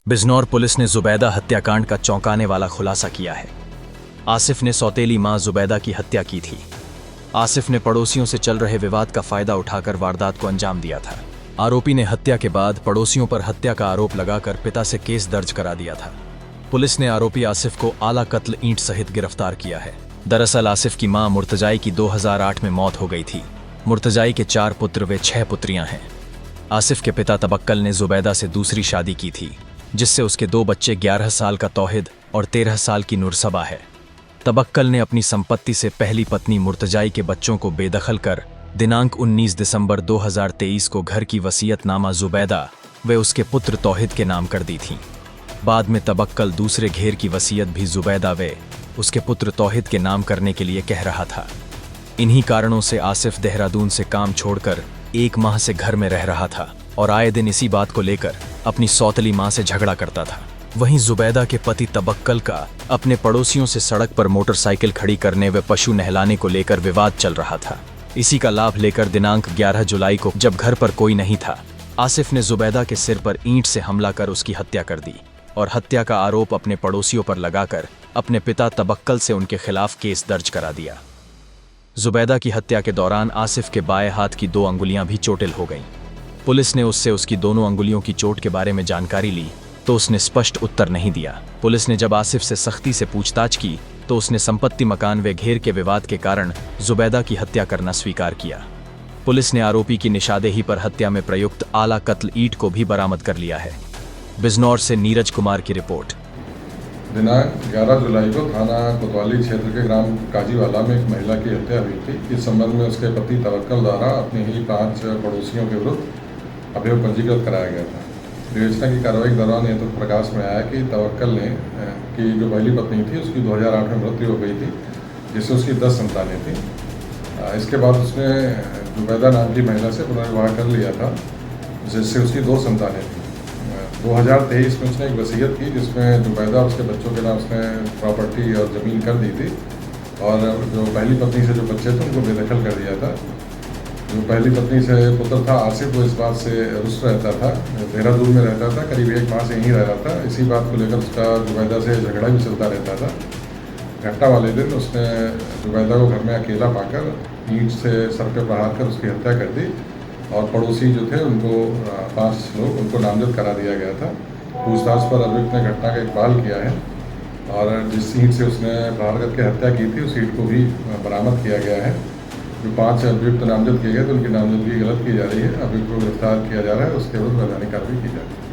Bijnor police ने जुबैदा हत्याकांड का चौंकाने वाला खुलासा किया है। आसिफ ने सौतेली मां जुबैदा की हत्या की थी। आसिफ ने पड़ोसियों से चल रहे विवाद का फायदा उठाकर वारदात को अंजाम दिया था। आरोपी ने हत्या के बाद पड़ोसियों पर हत्या का आरोप लगाकर पिता से केस दर्ज करा दिया था। पुलिस ने आरोपी आसिफ को आला कत्ल ईंट सहित गिरफ्तार किया है। दरअसल आसिफ की मां मुर्तजाई की 2008 में मौत हो गई थी। मुर्तजाई के 4 पुत्र व 6 पुत्रियां हैं। आसिफ के पिता तबक्कल ने जुबैदा से दूसरी शादी की थी, जिससे उसके 2 बच्चे 11 साल का तौहिद और 13 साल की नुरसबा है। तबक्कल ने अपनी संपत्ति से पहली पत्नी मुर्तजाई के बच्चों को बेदखल कर दिनांक 19 दिसंबर 2023 को घर की वसीयतनामा जुबैदा व उसके पुत्र तौहिद के नाम कर दी थी। बाद में तबक्कल दूसरे घेर की वसीयत भी जुबैदा व उसके पुत्र तौहिद के नाम करने के लिए कह रहा था। इन्हीं कारणों से आसिफ देहरादून से काम छोड़कर 1 माह से घर में रह रहा था और आए दिन इसी बात को लेकर अपनी सौतली मां से झगड़ा करता था। वहीं जुबैदा के पति तबक्कल का अपने पड़ोसियों से सड़क पर मोटरसाइकिल खड़ी करने व पशु नहलाने को लेकर विवाद चल रहा था। इसी का लाभ लेकर दिनांक 11 जुलाई को जब घर पर कोई नहीं था, आसिफ ने जुबैदा के सिर पर ईंट से हमला कर उसकी हत्या कर दी और हत्या का आरोप अपने पड़ोसियों पर लगाकर अपने पिता तबक्कल से उनके खिलाफ केस दर्ज करा दिया। जुबैदा की हत्या के दौरान आसिफ के बाएं हाथ की 2 अंगुलियां भी चोटिल हो गईं। पुलिस ने उससे उसकी दोनों अंगुलियों की चोट के बारे में जानकारी ली तो उसने स्पष्ट उत्तर नहीं दिया। पुलिस ने जब आसिफ से सख्ती से पूछताछ की तो उसने संपत्ति, मकान व घेर के विवाद के कारण जुबैदा की हत्या करना स्वीकार किया। पुलिस ने आरोपी की निशानदेही पर हत्या में प्रयुक्त आला कत्ल ईंट को भी बरामद कर लिया है। बिजनौर से नीरज कुमार की रिपोर्ट। दिनांक 11 जुलाई को थाना कोतवाली क्षेत्र के ग्राम काजीवाला में एक महिला की हत्या हुई थी। इस संबंध में उसके पति तवक्कल द्वारा अपने ही 5 पड़ोसियों के विरुद्ध अभियोग पंजीकृत कराया गया था। विवेचना की कार्रवाई के दौरान यह तो प्रकाश में आया कि तवक्कल ने की जो पहली पत्नी थी उसकी 2008 में मृत्यु हो गई थी, जिससे उसकी 10 संतानें थीं। इसके बाद उसने जुबैदा नाम की महिला से पुनर्विवाह कर लिया था, जिससे उसकी 2 संतानें थीं। 2023 में उसने एक वसीयत की जिसमें जुबैदा और उसके बच्चों के नाम उसने प्रॉपर्टी और ज़मीन कर दी थी और जो पहली पत्नी से जो बच्चे थे उनको बेदखल कर दिया था। जो पहली पत्नी से पुत्र था आसिफ, वो इस बात से रुष्ट रहता था, देहरादून में रहता था, करीब 1 माह से यहीं रह रहा था। इसी बात को लेकर उसका जुबैदा से झगड़ा भी चलता रहता था। घटना वाले दिन उसने जुबैदा को घर में अकेला पाकर ईंट से सर पे प्रहार कर उसकी हत्या कर दी और पड़ोसी जो थे उनको 5 लोग उनको नामजद करा दिया गया था। पूछताछ पर अभियुक्त ने घटना का इकबाल किया है और जिस ईंट से उसने प्रहार करके हत्या की थी उस ईंट को भी बरामद किया गया है। जो 5 अभियुक्त नामजद किए गए थे उनकी नामजदगी गलत की जा रही है। अभियुक्त को गिरफ्तार किया जा रहा है, उसके विरुद्ध वैधानिक कार्रवाई की जा रही है।